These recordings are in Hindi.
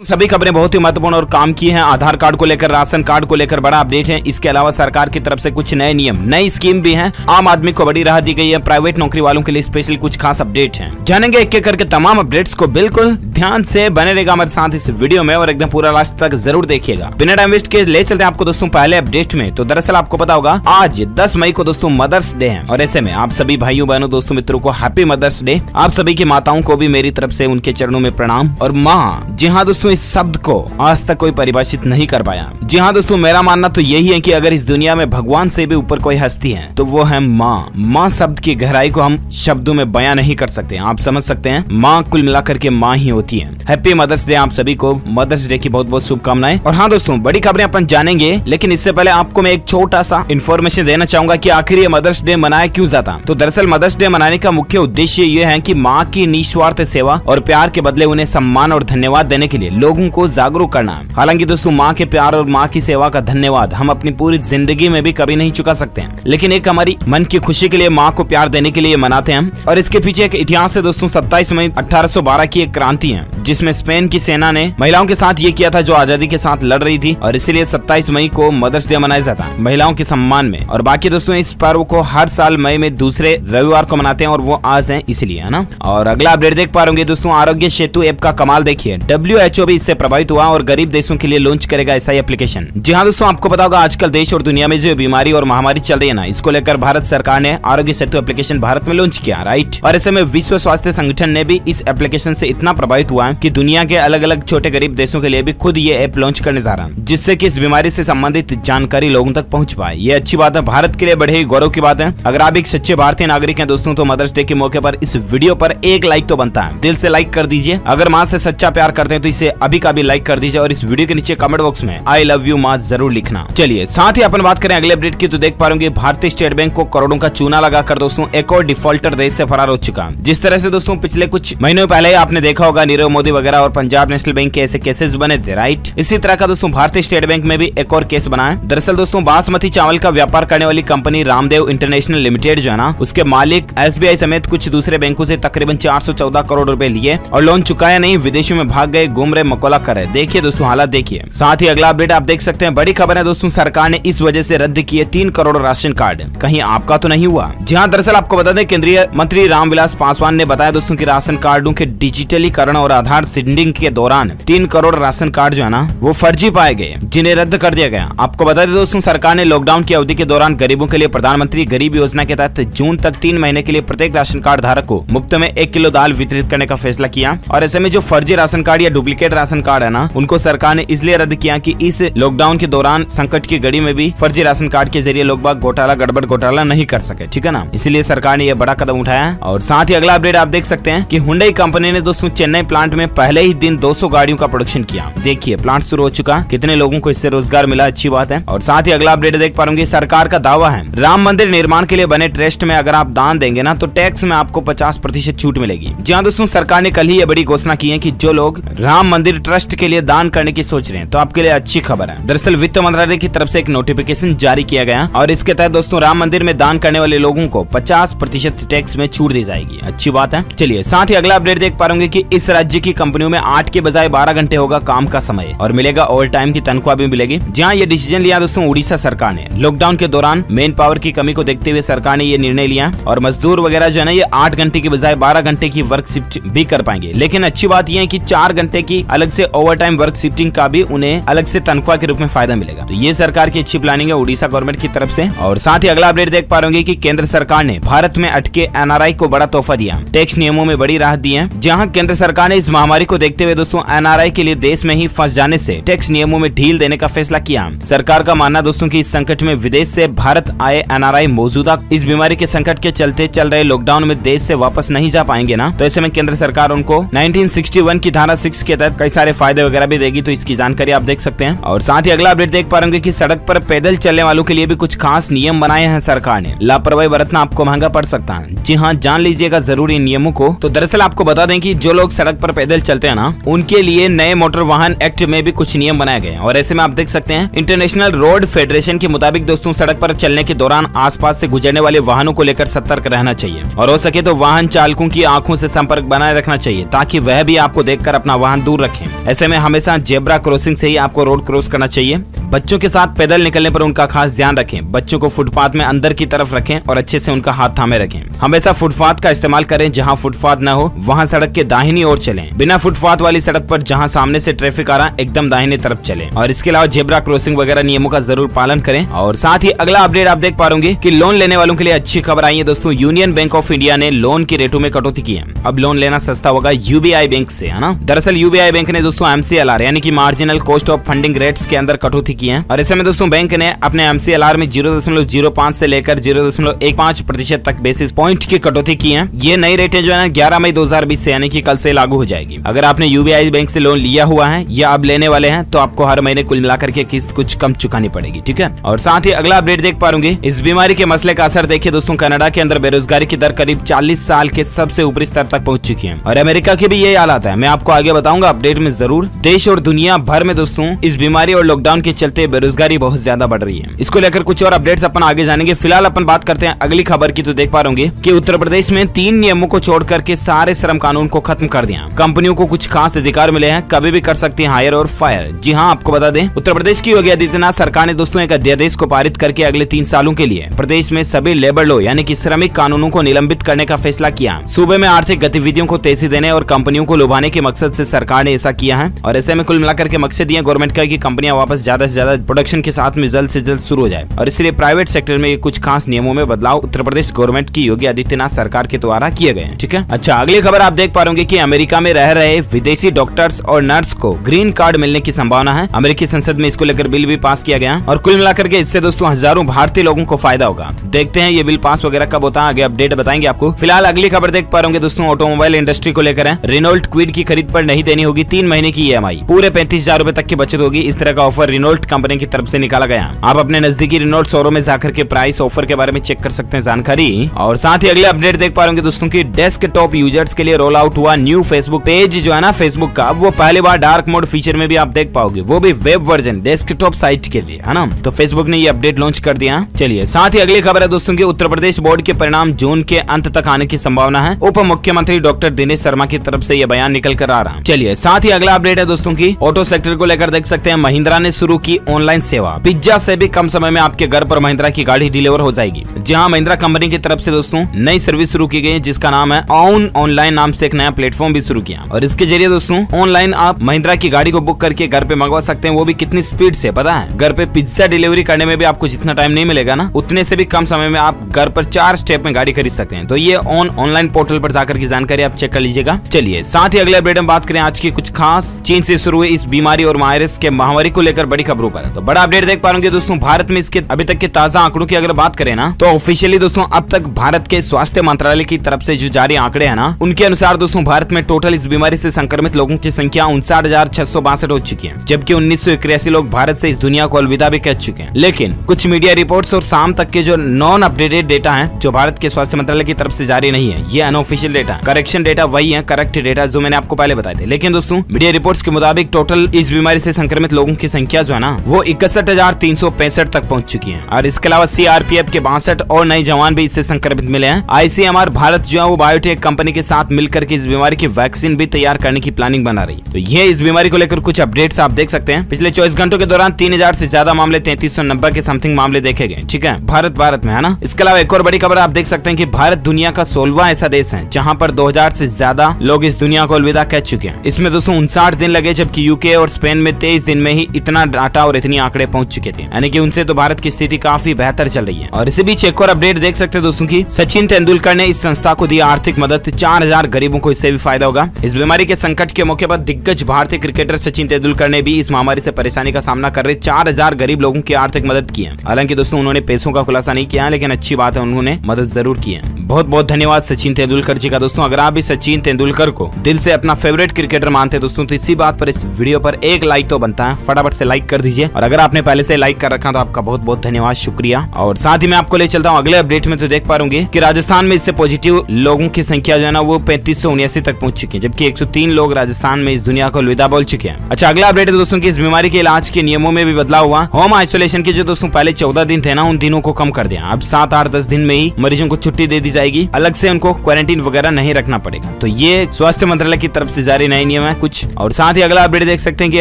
सभी खबरें बहुत ही महत्वपूर्ण और काम की हैं। आधार कार्ड को लेकर, राशन कार्ड को लेकर बड़ा अपडेट है। इसके अलावा सरकार की तरफ से कुछ नए नियम, नई स्कीम भी हैं। आम आदमी को बड़ी राहत दी गई है। प्राइवेट नौकरी वालों के लिए स्पेशल कुछ खास अपडेट हैं। जानेंगे एक एक करके तमाम अपडेट्स को। बिल्कुल ध्यान से बने रहेगा हमारे साथ इस वीडियो में और एकदम पूरा लास्ट तक जरूर देखिएगा। बिना टाइम वेस्ट के ले चलते हैं आपको दोस्तों पहले अपडेट में। तो दरअसल आपको पता होगा आज 10 मई को दोस्तों मदर्स डे है और ऐसे में आप सभी भाइयों बहनों दोस्तों मित्रों को हैप्पी मदर्स डे। आप सभी की माताओं को भी मेरी तरफ से उनके चरणों में प्रणाम। और माँ, जी हाँ दोस्तों, इस शब्द को आज तक कोई परिभाषित नहीं कर पाया। जी हाँ दोस्तों, मेरा मानना तो यही है कि अगर इस दुनिया में भगवान से भी ऊपर कोई हस्ती है तो वो है माँ। माँ शब्द की गहराई को हम शब्दों में बयां नहीं कर सकते। आप समझ सकते हैं, माँ कुल मिलाकर के माँ ही होती है। हैप्पी मदर्स डे आप सभी को। मदर्स डे की बहुत बहुत शुभकामनाएं। और हाँ दोस्तों, बड़ी खबरें अपन जानेंगे, लेकिन इससे पहले आपको मैं एक छोटा सा इन्फॉर्मेशन देना चाहूंगा कि आखिर ये मदर्स डे मनाया क्यों जाता। तो दरअसल मदर्स डे मनाने का मुख्य उद्देश्य ये है कि माँ की निस्वार्थ सेवा और प्यार के बदले उन्हें सम्मान और धन्यवाद देने के लिए लोगों को जागरूक करना। हालांकि दोस्तों, माँ के प्यार और माँ की सेवा का धन्यवाद हम अपनी पूरी जिंदगी में भी कभी नहीं चुका सकते हैं, लेकिन एक हमारी मन की खुशी के लिए माँ को प्यार देने के लिए मनाते हैं। और इसके पीछे एक इतिहास है दोस्तों। 27 मई 1812 की एक क्रांति है जिसमें स्पेन की सेना ने महिलाओं के साथ ये किया था जो आजादी के साथ लड़ रही थी, और इसीलिए 27 मई को मदर्स डे मनाया जाता है महिलाओं के सम्मान में। और बाकी दोस्तों, इस पर्व को हर साल मई में दूसरे रविवार को मनाते हैं और वो आज है इसलिए, है ना। और अगला अपडेट देख पा रहे दोस्तों, आरोग्य सेतु ऐप का कमाल देखिए। WHO भी इससे प्रभावित हुआ और गरीब देशों के लिए लॉन्च करेगा ऐसा एप्लीकेशन। जी हाँ दोस्तों, आपको पता होगा आजकल देश और दुनिया में जो बीमारी और महामारी चल रही है ना, इसको लेकर भारत सरकार ने आरोग्य सेतु एप्लीकेशन भारत में लॉन्च किया, राइट। और ऐसे में विश्व स्वास्थ्य संगठन ने भी इस एप्लीकेशन से इतना प्रभावित हुआ है कि दुनिया के अलग अलग छोटे गरीब देशों के लिए भी खुद ये ऐप लॉन्च करने जा रहा है, जिससे कि इस बीमारी से संबंधित जानकारी लोगों तक पहुंच पाए। ये अच्छी बात है, भारत के लिए बड़े ही गौरव की बात है। अगर आप एक सच्चे भारतीय नागरिक हैं दोस्तों, तो मदर्स डे के मौके पर इस वीडियो पर एक लाइक तो बनता है। दिल से लाइक कर दीजिए। अगर माँ से सच्चा प्यार करते हैं तो इसे अभी का भी लाइक कर दीजिए और इस वीडियो के नीचे कमेंट बॉक्स में आई लव यू माँ जरूर लिखना। चलिए साथ ही अपन बात करें अगले अपडेट की। तो देख पा रहे भारतीय स्टेट बैंक को करोड़ों का चूना लगाकर दोस्तों एक और डिफॉल्टर देश से फरार हो चुका। जिस तरह से दोस्तों पिछले कुछ महीनों पहले आपने देखा होगा नीरव मोदी वगैरह और पंजाब नेशनल बैंक के ऐसे केसेस बने थे, राइट। इसी तरह का दोस्तों भारतीय स्टेट बैंक में भी एक और केस बना है। दरअसल दोस्तों, बासमती चावल का व्यापार करने वाली कंपनी रामदेव इंटरनेशनल लिमिटेड जो है ना, उसके मालिक SBI समेत कुछ दूसरे बैंकों से तकरीबन 414 करोड़ रुपए लिए और लोन चुकाया नहीं, विदेशों में भाग गए, घूम रहे, मकोला कर रहे। देखिए दोस्तों हालात देखिए। साथ ही अगला अपडेट आप देख सकते हैं, बड़ी खबर है दोस्तों, सरकार ने इस वजह से रद्द किए 3 करोड़ राशन कार्ड। कहीं आपका तो नहीं हुआ? जी हाँ, दरअसल आपको बता दें, केंद्रीय मंत्री रामविलास पासवान ने बताया दोस्तों कि राशन कार्डों के डिजिटलीकरण और आधार सीडिंग के दौरान 3 करोड़ राशन कार्ड जो है ना, वो फर्जी पाए गए, जिन्हें रद्द कर दिया गया। आपको बता दें दोस्तों, सरकार ने लॉकडाउन की अवधि के दौरान गरीबों के लिए प्रधानमंत्री गरीब योजना के तहत जून तक 3 महीने के लिए प्रत्येक राशन कार्ड धारक को मुफ्त में 1 किलो दाल वितरित करने का फैसला किया। और ऐसे में जो फर्जी राशन कार्ड या डुप्लीकेट राशन कार्ड है ना, उनको सरकार ने इसलिए रद्द किया कि इस लॉकडाउन के दौरान संकट की घड़ी में भी फर्जी राशन कार्ड के जरिए लोग बाग गड़बड़ घोटाला नहीं कर सके, ठीक है ना। इसलिए सरकार ने यह बड़ा कदम उठाया। और साथ ही अगला अपडेट आप देख सकते हैं कि हुंडई कंपनी ने दोस्तों चेन्नई प्लांट में पहले ही दिन 200 गाड़ियों का प्रोडक्शन किया। देखिए प्लांट शुरू हो चुका, कितने लोगों को इससे रोजगार मिला, अच्छी बात है। और साथ ही अगला अपडेट देख पाएंगे, सरकार का दावा है राम मंदिर निर्माण के लिए बने ट्रस्ट में अगर आप दान देंगे ना, तो टैक्स में आपको 50% छूट मिलेगी। जी हाँ दोस्तों, सरकार ने कल ही यह बड़ी घोषणा की है कि जो लोग राम मंदिर ट्रस्ट के लिए दान करने की सोच रहे हैं तो आपके लिए अच्छी खबर है। दरअसल वित्त मंत्रालय की तरफ से एक नोटिफिकेशन जारी किया गया और इसके तहत दोस्तों राम मंदिर में दान करने वाले लोगों को 50% टैक्स में छूट दी जाएगी। अच्छी बात है। चलिए साथ ही अगला अपडेट देख पा रहे कि इस राज्य की कंपनियों में 8 के बजाय 12 घंटे होगा काम का समय और मिलेगा ओवर टाइम की तनख्वाह भी मिलेगी। जहाँ ये डिसीजन लिया दोस्तों उड़ीसा सरकार ने। लॉकडाउन के दौरान मेन पावर की कमी को देखते हुए सरकार ने ये निर्णय लिया और मजदूर वगैरह जो है ना, ये 8 घंटे की बजाय 12 घंटे की वर्क शिफ्ट भी कर पाएंगे। लेकिन अच्छी बात यह है कि 4 घंटे की अलग से ओवर टाइम वर्क शिफ्टिंग का भी उन्हें अलग से तनख्वाह के रूप में फायदा मिलेगा। तो ये सरकार की अच्छी प्लानिंग है उड़ीसा गवर्नमेंट की तरफ से। और साथ ही अगला अपडेट देख पा रहे कि केंद्र सरकार ने भारत में अटके NRI को बड़ा तोहफा दिया। टैक्स नियमों में बड़ी राहत दी है। जहां केंद्र सरकार ने इस महामारी को देखते हुए दोस्तों NRI के लिए देश में ही फंस जाने से टैक्स नियमों में ढील देने का फैसला किया। सरकार का मानना दोस्तों कि इस संकट में विदेश से भारत आए NRI मौजूदा इस बीमारी के संकट के चलते चल रहे लॉकडाउन में देश से वापस नहीं जा पाएंगे ना, तो ऐसे में केंद्र सरकार उनको 1961 की धारा 6 के तहत कई सारे फायदे वगैरह भी देगी। तो इसकी जानकारी आप देख सकते हैं। और साथ ही अगला अपडेट देख पा रहे कि सड़क पर पैदल चलने वालों के लिए भी कुछ खास नियम बनाए हैं सरकार ने। लापरवाही बरतना आपको महंगा पड़ सकता है। जी हाँ, जान लीजिएगा जरूरी नियमों को। तो दरअसल आपको बता दें कि जो लोग सड़क पर पैदल चलते हैं ना, उनके लिए नए मोटर वाहन एक्ट में भी कुछ नियम बनाए गए हैं। और ऐसे में आप देख सकते हैं इंटरनेशनल रोड फेडरेशन के मुताबिक दोस्तों सड़क पर चलने के दौरान आसपास से गुजरने वाले वाहनों को लेकर सतर्क रहना चाहिए और हो सके तो वाहन चालकों की आंखों से संपर्क बनाए रखना चाहिए ताकि वह भी आपको देखकर अपना वाहन दूर रखें। ऐसे में हमेशा जेब्रा क्रॉसिंग से ही आपको रोड क्रॉस करना चाहिए। बच्चों के साथ पैदल निकलने पर उनका खास ध्यान रखें। बच्चों को फुटपाथ में अंदर की तरफ रखें और अच्छे से उनका हाथ थामे रखें। हमेशा फुटपाथ का इस्तेमाल करें। जहां फुटपाथ न हो वहां सड़क के दाहिनी ओर चलें। बिना फुटपाथ वाली सड़क पर जहां सामने से ट्रैफिक आ रहा है एकदम दाहिने तरफ चलें। और इसके अलावा जेब्रा क्रॉसिंग वगैरह नियमों का जरूर पालन करें। और साथ ही अगला अपडेट आप देख पा रहे कि लोन लेने वालों के लिए अच्छी खबर आई है दोस्तों। यूनियन बैंक ऑफ इंडिया ने लोन के रेटों में कटौती की है। अब लोन लेना सस्ता होगा यूबीआई बैंक से, है ना। दरअसल यूबीआई बैंक ने दोस्तों MCLR यानी कि marginal cost of funding rates के अंदर कटौती की है। और ऐसे में दोस्तों बैंक ने अपने MCLR में 0.05 से लेकर 0.15% तक बेसिस पॉइंट की कटौती की है। ये नई रेटें जो है ना 11 मई 2020 से यानी कि कल से लागू हो जाएगी। अगर आपने यूबीआई बैंक से लोन लिया हुआ है या अब लेने वाले हैं तो आपको हर महीने कुल मिलाकर के किस्त कुछ कम चुकानी पड़ेगी, ठीक है। और साथ ही अगला अपडेट देख पा रहे इस बीमारी के मसले का असर देखिए दोस्तों। कनाडा के अंदर बेरोजगारी की दर करीब 40 साल के सबसे ऊपरी स्तर तक पहुंच चुकी है। और अमेरिका के भी यही हालात है। मैं आपको आगे बताऊंगा अपडेट में जरूर। देश और दुनिया भर में दोस्तों इस बीमारी और लॉकडाउन के चलते बेरोजगारी बहुत ज्यादा बढ़ रही है। इसको लेकर कुछ और अपडेट्स अपन आगे जानेंगे। फिलहाल अपन बात करते हैं अगली खबर की। तो देख पा रहे कि उत्तर प्रदेश में 3 नियमों को छोड़ करके सारे श्रम कानून को खत्म कर दिया। कंपनियों को कुछ खास अधिकार मिले हैं, कभी भी कर सकती है हायर और फायर। जी हाँ, आपको बता दें उत्तर प्रदेश की योगी आदित्यनाथ सरकार ने दोस्तों एक अध्यादेश को पारित करके अगले 3 सालों के लिए प्रदेश में सभी लेबर लॉ यानी कि श्रमिक कानूनों को निलंबित करने का फैसला किया। सूबे में आर्थिक गतिविधियों को तेजी देने और कंपनियों को लुभाने के मकसद से सरकार ने ऐसा किया है। और ऐसे में कुल मिलाकर के मकसद ये गवर्नमेंट का कि कंपनियां वापस ज्यादा से ज्यादा प्रोडक्शन के साथ में जल्द से जल्द शुरू हो जाए। और इसलिए प्राइवेट सेक्टर में कुछ खास नियमों में बदलाव उत्तर प्रदेश गवर्नमेंट की योगी आदित्यनाथ सरकार के द्वारा किए गए हैं, ठीक है। अच्छा, अगली खबर आप देख पा रहे कि अमेरिका में रह रहे विदेशी डॉक्टर्स और नर्स को ग्रीन कार्ड मिलने की संभावना है। अमेरिकी संसद में इसको लेकर बिल भी पास किया गया और कुल मिलाकर के इससे दोस्तों हजारों भारतीय लोगों को फायदा होगा। देखते हैं ये बिल पास वगैरह कब होता है, आगे अपडेट बताएंगे आपको। फिलहाल अगली खबर देख पा रहे दोस्तों ऑटोमोबाइल इंडस्ट्री को लेकर है। रेनॉल्ट क्विड की खरीद पर नहीं देनी होगी 3 महीने की EMI, पूरे 35,000 रूपए तक की बचत होगी। इस तरह का ऑफर रेनॉल्ट कंपनी की तरफ से निकाला गया। आप अपने नजदीकी रेनॉल्ट शोरूम में जाकर के प्राइस ऑफर के बारे में चेक कर सकते हैं जानकारी। और साथ ही अगले अपडेट देख पा रहे दोस्तों की डेस्कटॉप यूजर्स के लिए रोल आउट हुआ न्यू फेसबुक पेज जो है ना फेसबुक का, वो पहली बार डार्क मोड फीचर में भी आप देख पाओगे, वो भी वेब वर्जन डेस्कटॉप साइट के लिए, है ना। तो फेसबुक ने ये अपडेट लॉन्च कर दिया। चलिए साथ ही अगली खबर है दोस्तों की उत्तर प्रदेश बोर्ड के परिणाम जून के अंत तक आने की संभावना है। उप मुख्यमंत्री डॉक्टर दिनेश शर्मा की तरफ से यह बयान निकल कर आ रहा है। चलिए साथ ही अगला अपडेट है दोस्तों की ऑटो सेक्टर को लेकर देख सकते हैं महिंद्रा ने शुरू की ऑनलाइन सेवा। पिज्जा से भी कम समय में आपके घर पर महिंद्रा की गाड़ी डिलीवर हो जाएगी। जहां महिंद्रा कंपनी की तरफ से दोस्तों नई सर्विस शुरू की गई जिसका नाम है ऑनलाइन नाम से एक नया प्लेटफॉर्म भी शुरू किया। और इसके जरिए दोस्तों ऑनलाइन आप महिंद्रा की गाड़ी को बुक करके घर पे मंगवा सकते हैं, वो भी कितनी स्पीड से पता है। घर पे पिज्जा डिलीवरी करने में भी आपको जितना टाइम नहीं मिलेगा ना, उतने से भी कम समय में आप घर पर 4 स्टेप में गाड़ी खरीद सकते हैं। तो ये ऑनलाइन पोर्टल पर जाकर की जानकारी आप चेक कर लीजिएगा। चलिए साथ ही अगले अपडेट में बात करें आज की कुछ खास चीन से शुरू हुई इस बीमारी और वायरस के महामारी को लेकर बड़ी खबरों पर। तो बड़ा अपडेट देख पा रहे दोस्तों भारत में इसके अभी तक के ताजा आंकड़ों की अगर बात करें ना, तो ऑफिशियली दोस्तों अब तक भारत के स्वास्थ्य मंत्रालय की तरफ से जो जारी आंकड़े हैं ना, उनके अनुसार दोस्तों भारत में टोटल इस बीमारी से संक्रमित लोगों की संख्या 59,662 हो चुकी है, जबकि 1981 लोग भारत से इस दुनिया को अलविदा भी कह चुके हैं। लेकिन कुछ मीडिया रिपोर्ट्स और शाम तक के जो नॉन अपडेटेड डेटा है जो भारत के स्वास्थ्य मंत्रालय की तरफ से जारी नहीं है, ये अनऑफिशियल डेटा, करेक्शन डेटा वही है, करेक्ट डेटा जो मैंने आपको पहले बताए थे। लेकिन दोस्तों मीडिया रिपोर्ट्स के मुताबिक टोटल इस बीमारी से संक्रमित लोगों की संख्या जो है ना, वो 61,365 तक पहुंच चुकी है। और इसके अलावा CRPF के 62 और नए जवान भी इससे संक्रमित मिले हैं। ICMR भारत जो है वो बायोटेक कंपनी के साथ मिलकर के इस बीमारी की वैक्सीन भी तैयार करने की प्लानिंग बना रही है। तो ये इस बीमारी को लेकर कुछ अपडेट्स आप देख सकते हैं। पिछले 24 घंटों के दौरान 3000 से ज्यादा मामले, 3390 के समथिंग मामले देखे गए, ठीक है, भारत में, है ना। इसके अलावा एक और बड़ी खबर आप देख सकते हैं कि भारत दुनिया का 16वां ऐसा देश है जहां पर 2000 से ज्यादा लोग इस दुनिया को अलविदा कह चुके हैं। इसमें दोस्तों 59 दिन लगे, जबकि यूके और स्पेन में 23 दिन में ही इतना डाटा और इतनी आंकड़े पहुंच चुके थे, यानी कि उनसे तो भारत की स्थिति काफी बेहतर चल रही है। और इसी बीच एक और अपडेट देख सकते हैं दोस्तों की सचिन तेंदुलकर ने इस संस्था को दी आर्थिक मदद, 4000 गरीबों को इससे भी फायदा होगा। इस बीमारी के संकट के मौके पर दिग्गज भारतीय क्रिकेटर सचिन तेंदुलकर ने भी इस महामारी से परेशानी का सामना कर रहे 4000 गरीब लोगों की आर्थिक मदद की है। हालांकि दोस्तों उन्होंने पैसों का खुलासा नहीं किया, लेकिन अच्छी बात है उन्होंने मदद जरूर की है। बहुत बहुत धन्यवाद सचिन तेंदुलकर जी का। दोस्तों अगर आप भी सचिन तेंदुलकर को दिल से अपना फेवरेट क्रिकेटर मानते हैं दोस्तों, तो इसी बात पर इस वीडियो पर एक लाइक तो बनता है, फटाफट से लाइक कर दीजिए। और अगर आपने पहले से लाइक कर रखा तो आपका बहुत बहुत धन्यवाद, शुक्रिया। और साथ ही मैं आपको ले चलता हूँ अगले अपडेट में। तो देख पा रहे कि राजस्थान में इससे पॉजिटिव लोगों की संख्या जो है ना वो 3579 तक पहुंच चुकी है, जबकि 103 लोग राजस्थान में इस दुनिया को अलविदा बोल चुके हैं। अच्छा अगला अपडेट है दोस्तों की इस बीमारी के इलाज के नियमों में भी बदलाव हुआ। होम आइसोलेशन के जो दोस्तों पहले 14 दिन थे ना, उन दिनों को कम कर दिया। अब 7, 8, 10 दिन में ही मरीजों को छुट्टी दे दी जाएगी, अलग से उनको क्वारंटीन वगैरह नहीं रखना पड़ेगा। तो ये स्वास्थ्य मंत्रालय की तरफ से जारी नए नियम है कुछ। और साथ ही अगला अपडेट देख सकते हैं कि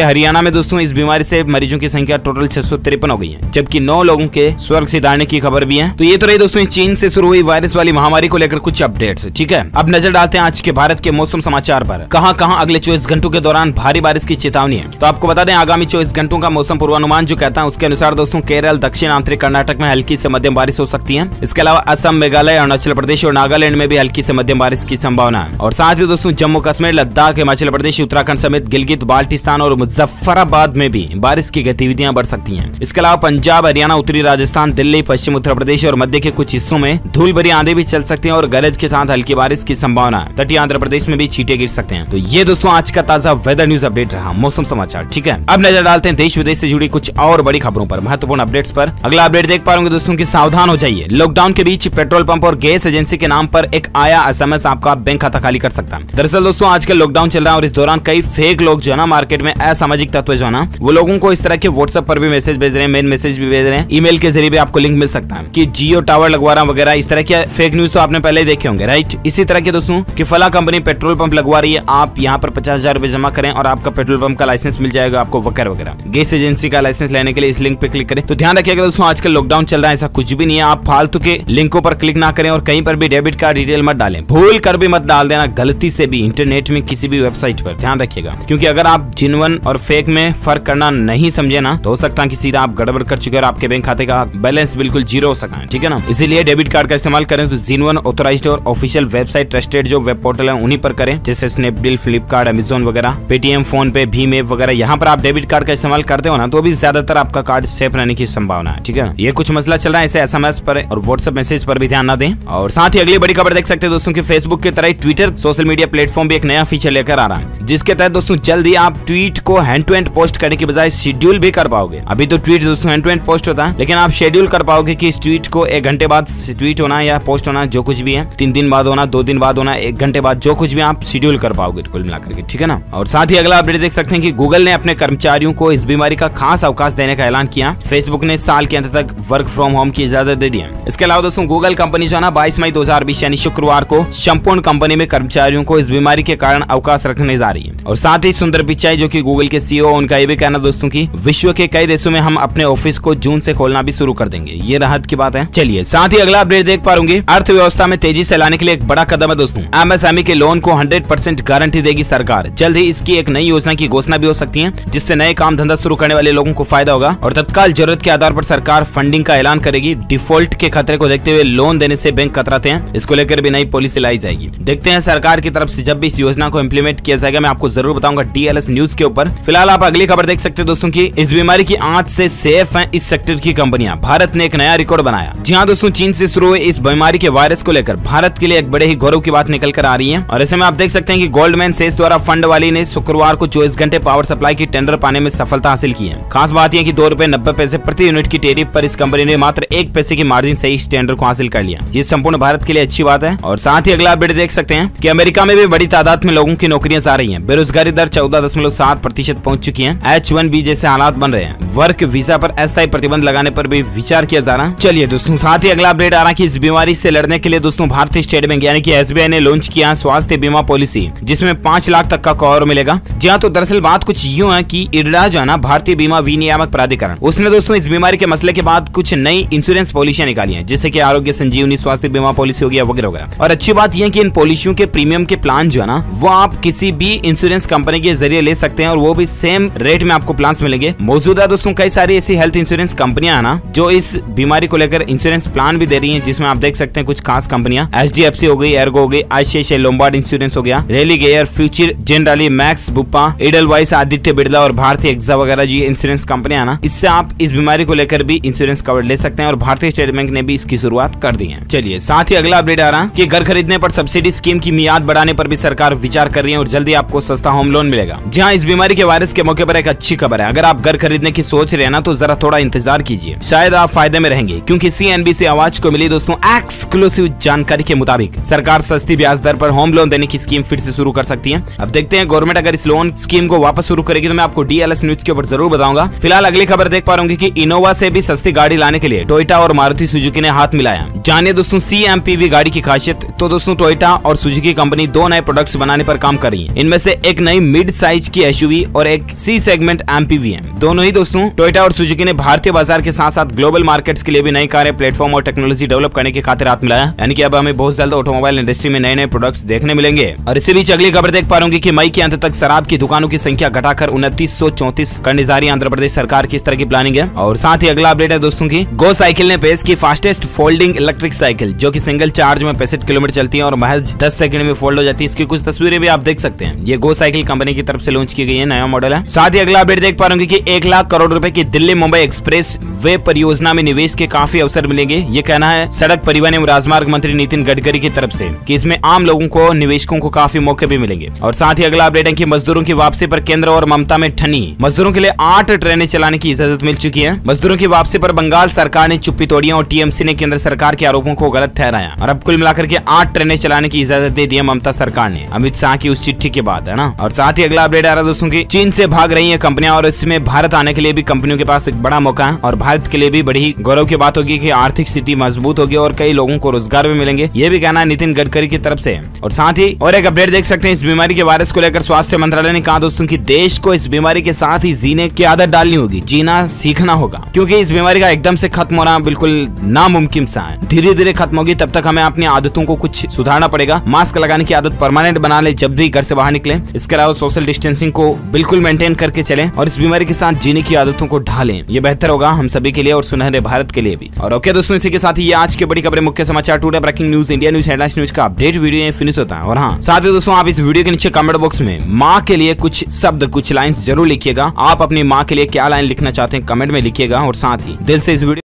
हरियाणा में दोस्तों इस बीमारी से मरीजों की संख्या टोटल 653 हो गई है, जबकि 9 लोगों के स्वर्ग सिधारने की खबर भी है। तो ये तो रही दोस्तों इस चीन से शुरू हुई वायरस वाली महामारी को लेकर कुछ अपडेट्स। ठीक है, अब नजर डालते हैं आज के भारत के मौसम समाचार पर। कहां अगले 24 घंटों के दौरान भारी बारिश की चेतावनी है। तो आपको बता दें आगामी 24 घंटों का मौसम पूर्वानुमान जो कहता है उसके अनुसार दोस्तों केरल, दक्षिण आंतरिक कर्नाटक में हल्की से मध्यम बारिश हो सकती है। इसके अलावा असम, मेघालय, अरुणाचल प्रदेश और नागालैंड में भी हल्की से मध्यम बारिश की संभावना है। और साथ ही दोस्तों जम्मू कश्मीर, लद्दाख, हिमाचल प्रदेश, उत्तराखंड समेत गिलगित, बाल्टिस्तान और मुजफ्फराबाद में भी बारिश की गतिविधियां बढ़ सकती हैं। इसके अलावा पंजाब, हरियाणा, उत्तरी राजस्थान, दिल्ली, पश्चिम उत्तर प्रदेश और मध्य के कुछ हिस्सों में धूल भरी आंधी भी चल सकती है और गरज के साथ हल्की बारिश की संभावना है। तटीय आंध्र प्रदेश में भी छींटे गिर सकते हैं। तो ये दोस्तों आज का ताजा वेदर न्यूज अपडेट रहा, मौसम समाचार। ठीक है, अब नजर डालते हैं देश विदेश से जुड़ी कुछ और बड़ी खबरों पर, महत्वपूर्ण अपडेट्स पर। अगला अपडेट देख पा रहे होंगे दोस्तों कि सावधान हो जाइए, लॉकडाउन के बीच पेट्रोल पंप और गैस एजेंसी के नाम पर एक आया SMS आपका बैंक खाता खाली कर सकता है। दरअसल दोस्तों आजकल लॉकडाउन चल रहा है और इस दौरान कई फेक लोग जो है ना मार्केट में असामाजिक तत्व जो है ना वो लोगों को इस तरह के व्हाट्सएप पर भी मैसेज भेज रहे हैं, मेन मैसेज भी भेज रहे हैं, ईमेल के जरिए भी आपको लिंक मिल सकता है कि जियो टावर लगवा रहा वगैरह। इस तरह के फेक न्यूज तो आपने पहले ही देखे होंगे, राइट। इसी तरह के दोस्तों कि फला कंपनी पेट्रोल पंप लगवा रही है, आप यहाँ पर 50,000 रुपए जमा करें और आपका पेट्रोल पंप का लाइसेंस मिल जाएगा आपको वगैरह वगैरह। गैस एजेंसी का लाइसेंस लेने के लिए इस लिंक पे क्लिक करें। तो ध्यान रखिएगा दोस्तों आजकल लॉकडाउन चल रहा है, ऐसा कुछ भी नहीं है। आप फालतू के लिंकों पर क्लिक ना करें और कहीं पर भी डेबिट कार्ड डिटेल मत डालें, भूल कर भी मत डाल देना गलती से भी इंटरनेट में किसी भी वेबसाइट पर। ध्यान रखिएगा क्योंकि अगर आप जिनवन और फेक में फर्क करना नहीं समझे ना तो हो सकता है कि सीधा आप गड़बड़ कर चुके और आपके बैंक खाते का बैलेंस बिल्कुल जीरो हो सका है। ठीक है ना, इसीलिए डेबिट कार्ड का इस्तेमाल करें तो जिनवन ऑथराइज्ड और ऑफिशियल वेबसाइट ट्रस्टेड जो वेब पोर्टल है उन्हीं पर करें, जैसे स्नैपडील, फ्लिपकार्ट, अमेजोन वगैरह, पेटीएम, फोन पे, भीम ऐप वगैरह। यहाँ पर आप डेबिट कार्ड का इस्तेमाल करते हो ना तो भी ज्यादातर आपका कार्ड सेफ रहने की संभावना है। ठीक है, ये कुछ मसला चल रहा है, इसे SMS पर और व्हाट्सएप मैसेज पर भी ध्यान न दें। और साथ ही अगली बड़ी खबर देख सकते हैं दोस्तों कि फेसबुक की तरह ट्विटर सोशल मीडिया प्लेटफॉर्म भी एक नया फीचर लेकर आ रहा है, जिसके तहत दोस्तों जल्द ही आप ट्वीट को हैंड टू हैंड पोस्ट करने की बजाय शेड्यूल भी कर पाओगे। अभी तो ट्वीट दोस्तों हैंड टू हैंड पोस्ट होता है, लेकिन आप शेड्यूल कर पाओगे कि इस ट्वीट को 1 घंटे बाद ट्वीट होना या पोस्ट होना, जो कुछ भी है, 3 दिन बाद होना, 2 दिन बाद होना, 1 घंटे बाद, जो कुछ भी आप शेड्यूल कर पाओगे कुल मिलाकर के। ठीक है ना। और साथ ही अगला अपडेट देख सकते हैं कि गूगल ने अपने कर्मचारियों को इस बीमारी का खास अवकाश देने का ऐलान किया। फेसबुक ने साल के अंत तक वर्क फ्रॉम होम की इजाजत दे दी है। इसके अलावा दोस्तों गूगल कंपनी जो है ना 22 मई 2020 यानी शुक्रवार को संपूर्ण कंपनी में कर्मचारियों को इस बीमारी के कारण अवकाश रखने जा रही है। और साथ ही सुंदर पिचाई जो कि गूगल के CEO, उनका ये भी कहना दोस्तों की विश्व के कई देशों में हम अपने ऑफिस को जून से खोलना भी शुरू कर देंगे। ये राहत की बात है। चलिए साथ ही अगला अपडेट देख पाओगे, अर्थव्यवस्था में तेजी से लाने के लिए एक बड़ा कदम है दोस्तों। MSME के लोन को 100% गारंटी देगी सरकार। जल्द ही इसकी एक नई योजना की घोषणा भी हो सकती है, जिससे नए काम धंधा शुरू करने वाले लोगों को फायदा होगा और तत्काल जरूरत के आधार पर सरकार फंडिंग का ऐलान करेगी। डिफॉल्ट के खतरे को देखते हुए लोन देने से बैंक कतराते हैं, इसको लेकर भी नई पॉलिसी लाई जाएगी। देखते हैं सरकार की तरफ से जब भी इस योजना को इम्प्लीमेंट किया जाएगा, मैं आपको जरूर बताऊंगा DLS न्यूज के ऊपर। फिलहाल आप अगली खबर देख सकते हैं दोस्तों की इस बीमारी की आंच से सेफ है इस सेक्टर की कंपनियां। भारत ने एक नया रिकॉर्ड बनाया। जी हाँ दोस्तों, चीन से शुरू हुए इस बीमारी के वायरस को लेकर भारत के लिए एक बड़े ही गौरव की बात निकल कर आ रही है। और ऐसे में आप देख सकते हैं कि गोल्डमैन सेस द्वारा फंड वाली ने शुक्रवार को 24 घंटे पावर सप्लाई की टेंडर पाने में सफलता हासिल की है। खास बात यह कि ₹2.90 प्रति यूनिट की टेरिफ पर इस कंपनी ने मात्र 1 पैसे की मार्जिन से इस टेंडर को हासिल कर लिया। ये संपूर्ण भारत के लिए अच्छी बात है। और साथ ही अगला अपडेट देख सकते हैं कि अमेरिका में भी बड़ी तादाद में लोगों की नौकरियां जा रही हैं। बेरोजगारी दर 14.7% पहुंच चुकी है। H1B जैसे हालात बन रहे हैं। वर्क वीजा पर अस्थायी प्रतिबंध लगाने पर भी विचार किया जा रहा है। चलिए दोस्तों साथ ही अगला अपडेट आ रहा है कि इस बीमारी से लड़ने के लिए दोस्तों भारतीय स्टेट बैंक यानी कि SBI ने लॉन्च किया स्वास्थ्य बीमा पॉलिसी, जिसमें 5 लाख तक का कवर मिलेगा। जी हाँ, तो दरअसल बात कुछ यूं है कि IRDA जो है ना भारतीय बीमा विनियामक प्राधिकरण, उसने दोस्तों इस बीमारी के मसले के बाद कुछ नई इंश्योरेंस पॉलिसियां निकाली हैं, जैसे कि आरोग्य संजीवनी स्वास्थ्य बीमा पॉलिसी हो गया वगैरह वगैरह। और अच्छी बात यह है कि इन पॉलिसियों के प्रीमियम के प्लान जो है ना वो आप किसी भी इंश्योरेंस कंपनी के जरिए ले सकते हैं और वो भी सेम रेट में आपको प्लान मिलेंगे। मौजूदा दोस्तों कई सारी ऐसी हेल्थ इंश्योरेंस कंपनियां है ना जो इस बीमारी को लेकर इंश्योरेंस प्लान भी दे रही हैं, जिसमें आप देख सकते हैं कुछ खास कंपनियां HDFC हो गई, एर्गो हो गई, ICICI लोम्बार्ड इंश्योरेंस हो गया, Religare, Future Generali, Max, Bupa, Edelweiss, Aditya Birla और भारतीय एक्सा वगैरह जी इंश्योरेंस कंपनियां ना, इससे आप इस बीमारी को लेकर भी इंश्योरेंस कवर ले सकते हैं और भारतीय स्टेट बैंक ने भी इसकी शुरुआत कर दी है। चलिए साथ ही अगला अपडेट आ रहा है कि घर खरीदने पर सब्सिडी स्कीम की मियाद बढ़ाने पर भी सरकार विचार कर रही है और जल्दी आपको सस्ता होम लोन मिलेगा। जी हाँ, इस बीमारी के वायरस के मौके पर एक अच्छी खबर है। अगर आप घर खरीदने की सोच रहे हैं ना तो जरा थोड़ा इंतजार कीजिए, शायद आप फायदे में रहेंगे, क्योंकि CNBC आवाज को मिली दोस्तों एक्सक्लूसिव जानकारी के मुताबिक सरकार सस्ती ब्याज दर पर होम लोन देने की स्कीम फिर से शुरू कर सकती है। अब देखते हैं गवर्नमेंट अगर इस लोन स्कीम को वापस शुरू करेगी तो मैं आपको DLS न्यूज के ऊपर जरूर बताऊंगा। फिलहाल अगली खबर देख पा रहे होंगे कि इनोवा से भी सस्ती गाड़ी लाने के लिए टोयोटा और मारुति सुजुकी ने हाथ मिलाया। जानिए दोस्तों CMPV गाड़ी की खासियत। तो दोस्तों टोयोटा और सुजुकी कंपनी 2 नए प्रोडक्ट्स बनाने पर काम कर रही है। इनमें से एक नई मिड साइज की SUV और एक C सेगमेंट MPV है। दोनों ही दोस्तों टोयोटा और सुजुकी ने भारतीय बाजार के साथ साथ ग्लोबल मार्केट्स के लिए भी नई कारें, प्लेटफॉर्म और टेक्नोलॉजी डेवलप करने की खातिर हाथ मिलाया। यानी कि अब हमें बहुत जल्द ऑटोमोबाइल इंडस्ट्री में नए नए प्रोडक्ट्स देखने मिलेंगे। और इसी बीच अगली खबर देख पा रहे होंगे कि मई के अंत तक शराब की दुकानों की संख्या घटाकर 2934 करने जा रही है आंध्र प्रदेश सरकार की इस तरह की प्लानिंग है। और साथ ही अगला अपडेट है दोस्तों की गो साइकिल ने पेश की फास्टेस्ट फोल्डिंग इलेक्ट्रिक साइकिल, जो कि सिंगल चार्ज में 65 किलोमीटर चलती है और महज 10 सेकंड में फोल्ड हो जाती है। इसकी कुछ तस्वीरें भी आप देख सकते हैं। ये गो साइकिल कंपनी की तरफ से लॉन्च की गई है, नया मॉडल है। साथ ही अगला अपडेट देख पा रहे होंगे कि 1 लाख करोड़ रुपए की दिल्ली मुंबई एक्सप्रेस वे परियोजना में निवेश के काफी अवसर मिलेंगे। ये कहना है सड़क परिवहन एवं राजमार्ग मंत्री नितिन गडकरी की तरफ से कि इसमें आम लोगों को, निवेशकों को काफी मौके भी मिलेंगे। और साथ ही अगला अपडेट है कि मजदूरों की वापसी पर केंद्र और ममता में ठनी। मजदूरों के लिए 8 ट्रेनें चलाने की इजाजत मिल चुकी है। मजदूरों की वापसी पर बंगाल सरकार ने चुप्पी तोड़ी और TMC ने केंद्र सरकार के आरोपों को गलत ठहराया और अब कुल मिलाकर के 8 ट्रेनें चलाने की इजाजत दे दी है ममता सरकार ने, अमित शाह की उस चिट्ठी के बाद, है ना। और साथ ही अगला अपडेट आ रहा है दोस्तों की चीन से भाग रही है कंपनियां और इसमें भारत आने के लिए भी कंपनियों के पास एक बड़ा मौका है और भारत के लिए भी बड़ी गौरव की बात होगी कि आर्थिक स्थिति मजबूत होगी और कई लोगों को रोजगार भी मिलेंगे। ये भी कहना है नितिन गडकरी की तरफ से। और साथ ही और एक अपडेट देख सकते हैं इस बीमारी के वायरस को लेकर स्वास्थ्य मंत्रालय ने कहा दोस्तों की देश को इस बीमारी के साथ ही जीने की आदत डालनी होगी, जीना सीखना होगा, क्योंकि इस बीमारी का एकदम से खत्म होना बिल्कुल नामुमकिन सा है। धीरे धीरे खत्म होगी, तब तक हमें अपनी आदतों को कुछ सुधारना पड़ेगा। मास्क लगाने की आदत परमानेंट बना ले जब भी घर से बाहर निकले। इसके अलावा सोशल डिस्टेंसिंग को बिल्कुल मेंटेन करके चलें और इस बीमारी के साथ जीने की आदतों को ढालें। ये बेहतर होगा हम सभी के लिए और सुनहरे भारत के लिए भी। और ओके दोस्तों, इसी के साथ ही ये आज की बड़ी खबरें, मुख्य समाचार, today breaking news, India news, headlines news का अपडेट वीडियो फिनिश होता है। और हाँ, साथ ही दोस्तों आप इस वीडियो के नीचे कमेंट बॉक्स में माँ के लिए कुछ शब्द, कुछ लाइन्स जरूर लिखिएगा। आप अपनी माँ के लिए क्या लाइन लिखना चाहते हैं कमेंट में लिखिएगा और साथ ही दिल से इस वीडियो